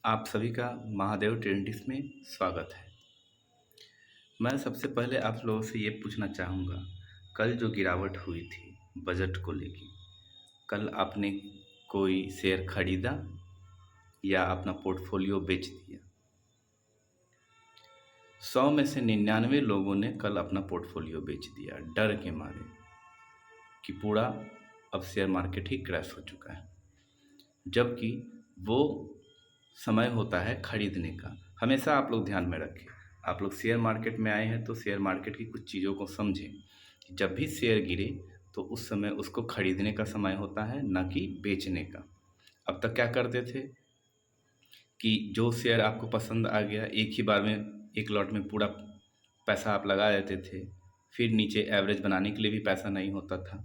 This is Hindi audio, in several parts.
आप सभी का महादेव ट्रेडिंग्स में स्वागत है। मैं सबसे पहले आप लोगों से ये पूछना चाहूँगा, कल जो गिरावट हुई थी बजट को लेके, कल आपने कोई शेयर खरीदा या अपना पोर्टफोलियो बेच दिया? 100 में से 99 लोगों ने कल अपना पोर्टफोलियो बेच दिया डर के मारे कि पूरा अब शेयर मार्केट ही क्रैश हो चुका है। जबकि वो समय होता है खरीदने का। हमेशा आप लोग ध्यान में रखें, आप लोग शेयर मार्केट में आए हैं तो शेयर मार्केट की कुछ चीज़ों को समझें कि जब भी शेयर गिरे तो उस समय उसको खरीदने का समय होता है, ना कि बेचने का। अब तक क्या करते थे कि जो शेयर आपको पसंद आ गया एक ही बार में एक लॉट में पूरा पैसा आप लगा देते थे, फिर नीचे एवरेज बनाने के लिए भी पैसा नहीं होता था।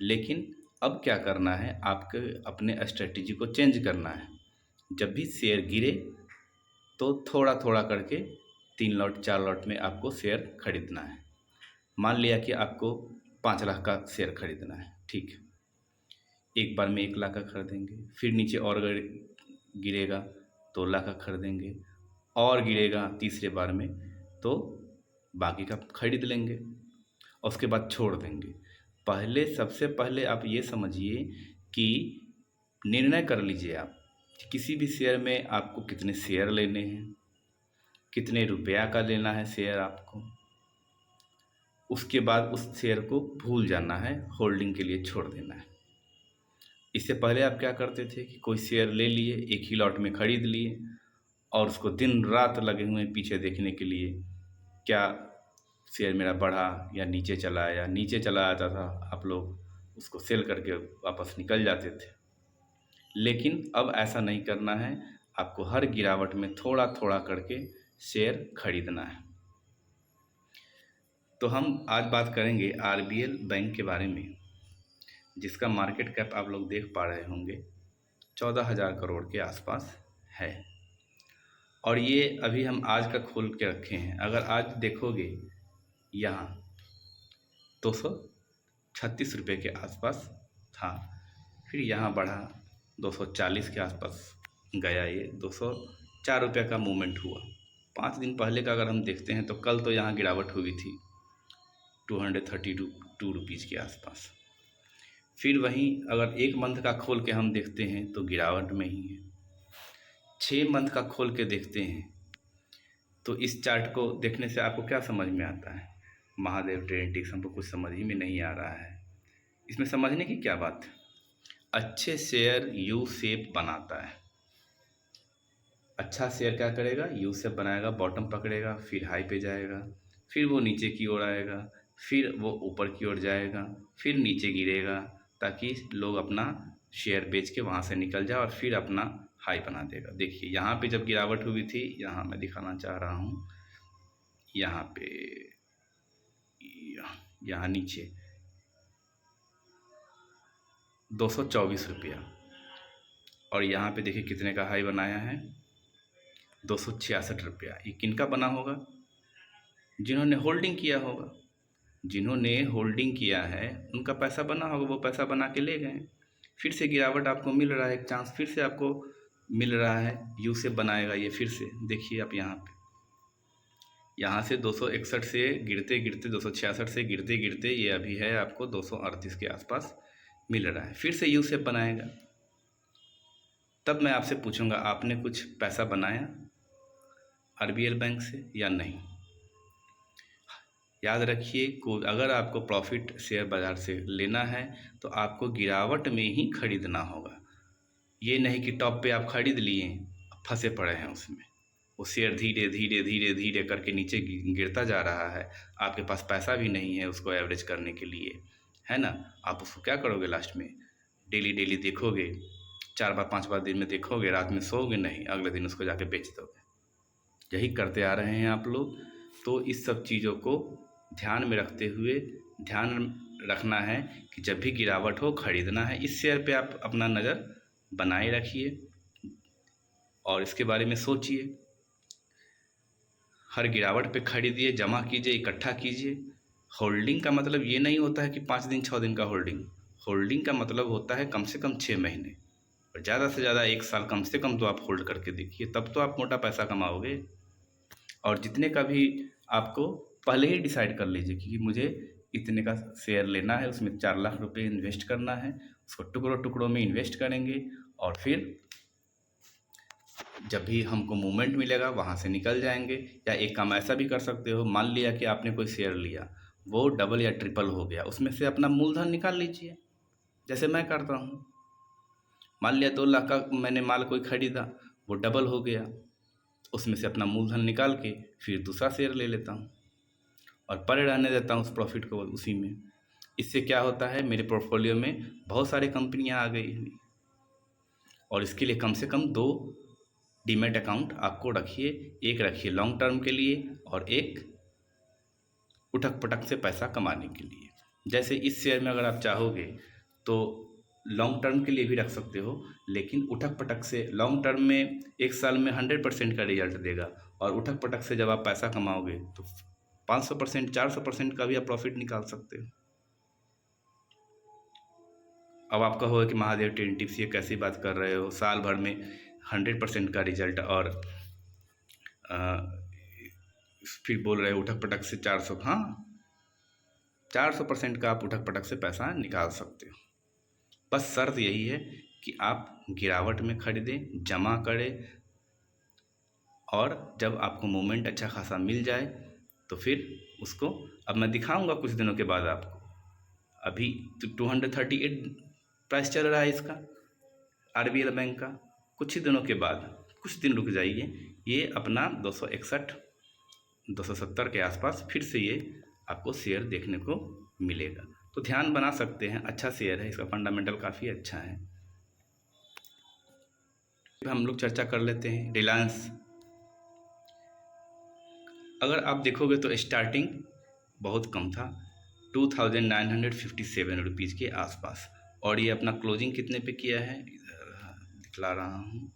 लेकिन अब क्या करना है, आपके अपने स्ट्रेटजी को चेंज करना है। जब भी शेयर गिरे तो थोड़ा थोड़ा करके 3 लॉट 4 लॉट में आपको शेयर खरीदना है। मान लिया कि आपको 5 लाख का शेयर खरीदना है, ठीक है। एक बार में 1 लाख का खरीदेंगे, फिर नीचे और अगर गिरेगा 2 लाख का खरीदेंगे, और गिरेगा तीसरे बार में तो बाकी का खरीद लेंगे और उसके बाद छोड़ देंगे। पहले सबसे पहले आप ये समझिए कि निर्णय कर लीजिए आप कि किसी भी शेयर में आपको कितने शेयर लेने हैं, कितने रुपया का लेना है शेयर आपको। उसके बाद उस शेयर को भूल जाना है, होल्डिंग के लिए छोड़ देना है। इससे पहले आप क्या करते थे कि कोई शेयर ले लिए, एक ही लॉट में खरीद लिए और उसको दिन रात लगे हुए हैं पीछे देखने के लिए क्या शेयर मेरा बढ़ा या नीचे चला, या नीचे चला आता था आप लोग उसको सेल करके वापस निकल जाते थे। लेकिन अब ऐसा नहीं करना है, आपको हर गिरावट में थोड़ा थोड़ा करके शेयर खरीदना है। तो हम आज बात करेंगे आरबीएल बैंक के बारे में, जिसका मार्केट कैप आप लोग देख पा रहे होंगे 14,000 करोड़ के आसपास है। और ये अभी हम आज का खोल के रखे हैं। अगर आज देखोगे यहाँ 236 रुपये के आसपास था, फिर यहाँ बढ़ा 240 के आसपास गया, ये 204 रुपये का मूवमेंट हुआ। 5 दिन पहले का अगर हम देखते हैं तो कल तो यहाँ गिरावट हुई थी 232 रुपीज़ के आसपास। फिर वहीं अगर 1 मंथ का खोल के हम देखते हैं तो गिरावट में ही है। 6 मंथ का खोल के देखते हैं तो इस चार्ट को देखने से आपको क्या समझ में आता है? महादेव ट्रेडिंग्स हमको कुछ समझ ही में नहीं आ रहा है। इसमें समझने की क्या बात है? अच्छे शेयर यू शेप बनाता है। अच्छा शेयर क्या करेगा? यू शेप बनाएगा, बॉटम पकड़ेगा, फिर हाई पे जाएगा, फिर वो नीचे की ओर आएगा, फिर वो ऊपर की ओर जाएगा, फिर नीचे गिरेगा, ताकि लोग अपना शेयर बेच के वहाँ से निकल जाए और फिर अपना हाई बना देगा। देखिए यहाँ पे जब गिरावट हुई थी, यहाँ मैं दिखाना चाह रहा हूँ, यहाँ पे यहाँ नीचे 224 रुपया, और यहाँ पे देखिए कितने का हाई बनाया है 266 रुपया। ये किनका बना होगा? जिन्होंने होल्डिंग किया होगा। जिन्होंने होल्डिंग किया है उनका पैसा बना होगा, वो पैसा बना के ले गए। फिर से गिरावट आपको मिल रहा है, एक चांस फिर से आपको मिल रहा है, यू से बनाएगा ये फिर से। देखिए आप यहाँ पे, यहाँ से 261 से गिरते गिरते 266 से गिरते गिरते ये अभी है आपको 238 के आसपास मिल रहा है, फिर से यू से बनाएगा। तब मैं आपसे पूछूंगा, आपने कुछ पैसा बनाया आरबीएल बैंक से या नहीं? याद रखिए, अगर आपको प्रॉफिट शेयर बाज़ार से लेना है तो आपको गिरावट में ही खरीदना होगा। ये नहीं कि टॉप पे आप खरीद लिए, फंसे पड़े हैं उसमें, वो शेयर धीरे धीरे धीरे धीरे करके नीचे गिरता जा रहा है, आपके पास पैसा भी नहीं है उसको एवरेज करने के लिए, है ना? आप उसको क्या करोगे? लास्ट में डेली डेली देखोगे, 4 बार 5 बार दिन में देखोगे, रात में सोओगे नहीं, अगले दिन उसको जाके बेच दोगे। यही करते आ रहे हैं आप लोग। तो इस सब चीज़ों को ध्यान में रखते हुए ध्यान रखना है कि जब भी गिरावट हो खरीदना है। इस शेयर पे आप अपना नज़र बनाए रखिए और इसके बारे में सोचिए। हर गिरावट पे खरीदिए, जमा कीजिए, इकट्ठा कीजिए। होल्डिंग का मतलब ये नहीं होता है कि 5 दिन 6 दिन का होल्डिंग। होल्डिंग का मतलब होता है कम से कम 6 महीने। और ज़्यादा से ज़्यादा 1 साल कम से कम तो आप होल्ड करके देखिए, तब तो आप मोटा पैसा कमाओगे। और जितने का भी आपको पहले ही डिसाइड कर लीजिए कि मुझे इतने का शेयर लेना है, उसमें 4 लाख रुपए इन्वेस्ट करना है, उसको टुकड़ों-टुकड़ों में इन्वेस्ट करेंगे और फिर जब भी हमको मूवमेंट मिलेगा वहाँ से निकल जाएंगे। या एक काम ऐसा भी कर सकते हो, मान लिया कि आपने कोई शेयर लिया, वो डबल या ट्रिपल हो गया, उसमें से अपना मूलधन निकाल लीजिए, जैसे मैं करता हूँ। मान लिया 2 लाख का मैंने माल कोई खरीदा, वो डबल हो गया, उसमें से अपना मूलधन निकाल के फिर दूसरा शेयर ले लेता हूँ और पड़े रहने देता हूँ उस प्रॉफिट को उसी में। इससे क्या होता है, मेरे पोर्टफोलियो में बहुत सारी कंपनियाँ आ गई हैं। और इसके लिए कम से कम 2 डीमैट अकाउंट आपको रखिए, एक रखिए लॉन्ग टर्म के लिए और एक उठक पटक से पैसा कमाने के लिए। जैसे इस शेयर में अगर आप चाहोगे तो लॉन्ग टर्म के लिए भी रख सकते हो, लेकिन उठक पटक से लॉन्ग टर्म में 1 साल में 100% का रिजल्ट देगा, और उठक पटक से जब आप पैसा कमाओगे तो 500% 400% का भी आप प्रॉफिट निकाल सकते हो। अब आपका होगा कि महादेव ट्रेडिंग टिप्स ये कैसी बात कर रहे हो, साल भर में 100% का रिजल्ट और फिर बोल रहे हो उठक पटक से 400। हाँ, 400% का आप उठक पटक से पैसा निकाल सकते हो। बस शर्त यही है कि आप गिरावट में खरीदें, जमा करें, और जब आपको मोमेंट अच्छा खासा मिल जाए तो फिर उसको, अब मैं दिखाऊंगा कुछ दिनों के बाद आपको। अभी तो 238 प्राइस चल रहा है इसका, आरबीएल बैंक का। कुछ ही दिनों के बाद, कुछ दिन रुक जाइए, ये अपना 261 270 के आसपास फिर से ये आपको शेयर देखने को मिलेगा। तो ध्यान बना सकते हैं, अच्छा शेयर है, इसका फंडामेंटल काफ़ी अच्छा है। हम लोग चर्चा कर लेते हैं रिलायंस। अगर आप देखोगे तो स्टार्टिंग बहुत कम था, 2957 रुपीज़ के आसपास, और ये अपना क्लोजिंग कितने पे किया है, इधर दिखला रहा हूँ,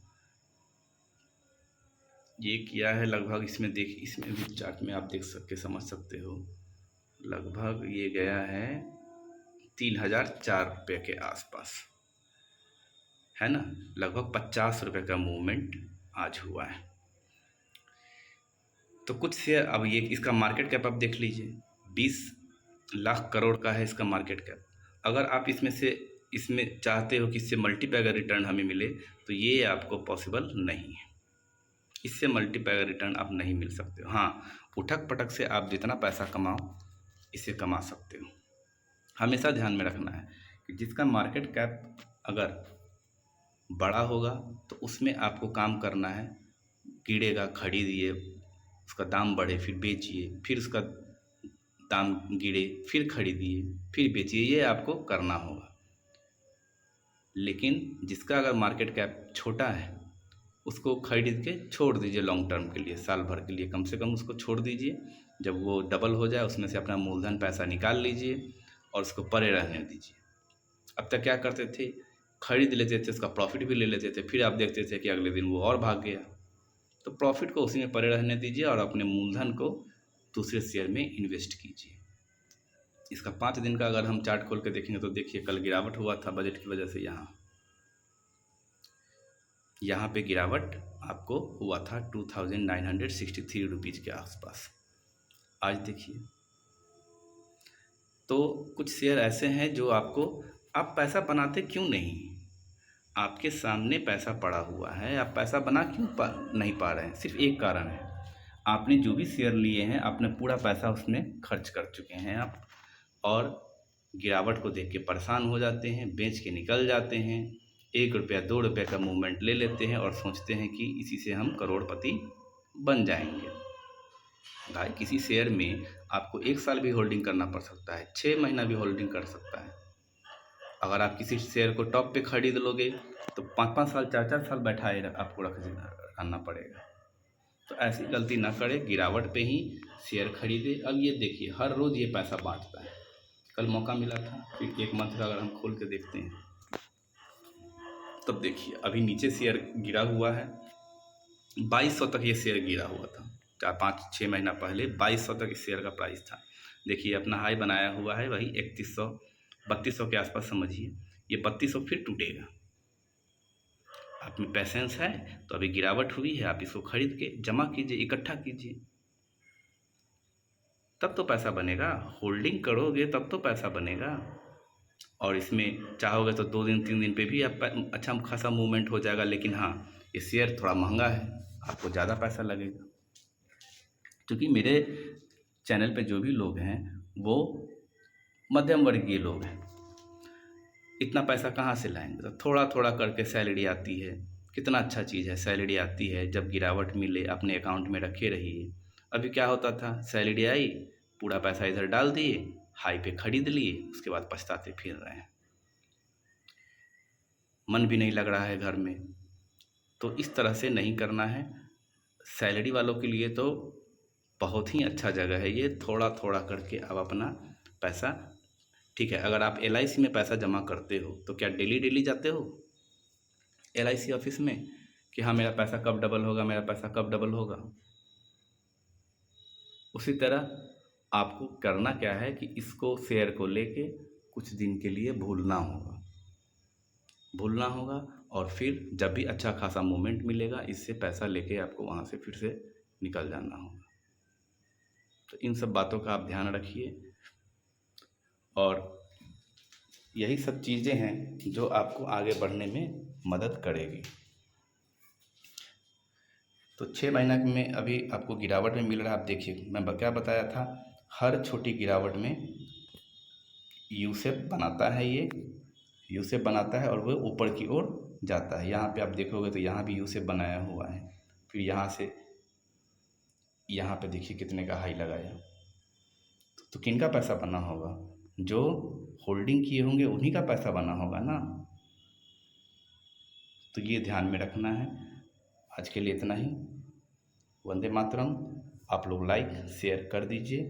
ये किया है लगभग, इसमें इसमें भी चार्ट में आप देख सकते समझ सकते हो, लगभग ये गया है 3004 रुपये के आसपास, है ना। लगभग 50 रुपये का मूवमेंट आज हुआ है। तो कुछ शेयर, अब ये इसका मार्केट कैप आप देख लीजिए, 20 लाख करोड़ का है इसका मार्केट कैप। अगर आप इसमें चाहते हो कि इससे मल्टीपैगर रिटर्न हमें मिले, तो ये आपको पॉसिबल नहीं है, इससे मल्टीपैगर रिटर्न आप नहीं मिल सकते हो। हाँ, उठक पटक से आप जितना पैसा कमाओ इसे कमा सकते हो। हमेशा ध्यान में रखना है कि जिसका मार्केट कैप अगर बड़ा होगा तो उसमें आपको काम करना है, गिरेगा खरीदिए, उसका दाम बढ़े फिर बेचिए, फिर उसका दाम गिरे फिर खरीदिए फिर बेचिए, ये आपको करना होगा। लेकिन जिसका अगर मार्केट कैप छोटा है उसको खरीद के छोड़ दीजिए लॉन्ग टर्म के लिए, साल भर के लिए कम से कम उसको छोड़ दीजिए। जब वो डबल हो जाए उसमें से अपना मूलधन पैसा निकाल लीजिए और उसको पड़े रहने दीजिए। अब तक क्या करते थे, खरीद लेते थे, उसका प्रॉफिट भी ले लेते थे, फिर आप देखते थे कि अगले दिन वो और भाग गया। तो प्रॉफिट को उसी में पड़े रहने दीजिए और अपने मूलधन को दूसरे शेयर में इन्वेस्ट कीजिए। इसका 5 दिन का अगर हम चार्ट खोल के देखेंगे तो देखिए कल गिरावट हुआ था बजट की वजह से, यहाँ पे गिरावट आपको हुआ था 2963 रुपीज़ के आसपास। आज देखिए, तो कुछ शेयर ऐसे हैं जो आपको, आप पैसा बनाते क्यों नहीं, आपके सामने पैसा पड़ा हुआ है, आप पैसा बना क्यों नहीं पा रहे हैं, सिर्फ एक कारण है, आपने जो भी शेयर लिए हैं आपने पूरा पैसा उसमें खर्च कर चुके हैं आप, और गिरावट को देख के परेशान हो जाते हैं, बेच के निकल जाते हैं, 1 रुपया 2 रुपये का मूवमेंट ले लेते हैं और सोचते हैं कि इसी से हम करोड़पति बन जाएंगे। भाई, किसी शेयर में आपको 1 साल भी होल्डिंग करना पड़ सकता है, 6 महीना भी होल्डिंग कर सकता है। अगर आप किसी शेयर को टॉप पे खरीद लोगे तो 5-5 साल 4-4 साल बैठाए आपको रखना पड़ेगा। तो ऐसी गलती ना करें, गिरावट पे ही शेयर खरीदे। अब ये देखिए हर रोज़ ये पैसा बांटता है, कल मौका मिला था, फिर 1 मंथ का अगर हम खोल के देखते हैं तब देखिए अभी नीचे शेयर गिरा हुआ है, 2200 तक ये शेयर गिरा हुआ था, 4-5-6 महीना पहले 2200 तक इस शेयर का प्राइस था। देखिए अपना हाई बनाया हुआ है वही 3100 3200 के आसपास समझिए, ये 3200 फिर टूटेगा, आप में पैसेंस है तो अभी गिरावट हुई है, आप इसको खरीद के जमा कीजिए, इकट्ठा कीजिए, तब तो पैसा बनेगा। होल्डिंग करोगे तब तो पैसा बनेगा। और इसमें चाहोगे तो 2 दिन 3 दिन पे भी आप अच्छा खासा मूवमेंट हो जाएगा, लेकिन हाँ, ये शेयर थोड़ा महंगा है, आपको ज़्यादा पैसा लगेगा। क्योंकि मेरे चैनल पे जो भी लोग हैं वो मध्यम वर्गीय लोग हैं, इतना पैसा कहाँ से लाएंगे? तो थोड़ा थोड़ा करके सैलरी आती है, कितना अच्छा चीज़ है, सैलरी आती है, जब गिरावट मिले अपने अकाउंट में रखे रहिए। अभी क्या होता था, सैलरी आई, पूरा पैसा इधर डाल दिए, हाई पे खरीद लिए, उसके बाद पछताते फिर रहे हैं, मन भी नहीं लग रहा है घर में। तो इस तरह से नहीं करना है। सैलरी वालों के लिए तो बहुत ही अच्छा जगह है ये, थोड़ा थोड़ा करके आप अपना पैसा, ठीक है, अगर आप LIC में पैसा जमा करते हो तो क्या डेली डेली जाते हो LIC ऑफिस में कि हाँ मेरा पैसा कब डबल होगा, मेरा पैसा कब डबल होगा? उसी तरह आपको करना क्या है कि इसको शेयर को लेके कुछ दिन के लिए भूलना होगा, और फिर जब भी अच्छा खासा मूवमेंट मिलेगा इससे पैसा लेके आपको वहाँ से फिर से निकल जाना होगा। तो इन सब बातों का आप ध्यान रखिए, और यही सब चीज़ें हैं जो आपको आगे बढ़ने में मदद करेगी। तो 6 महीना में अभी आपको गिरावट में मिल रहा है। आप देखिए, मैं क्या बताया था, हर छोटी गिरावट में यू शेप बनाता है, ये यू शेप बनाता है और वो ऊपर की ओर जाता है। यहाँ पे आप देखोगे तो यहाँ भी यू शेप बनाया हुआ है, फिर यहाँ से यहाँ पे देखिए कितने का हाई लगाया। तो किन का पैसा बना होगा? जो होल्डिंग किए होंगे उन्हीं का पैसा बना होगा ना। तो ये ध्यान में रखना है। आज के लिए इतना ही। वंदे मातरम। आप लोग लाइक शेयर कर दीजिए।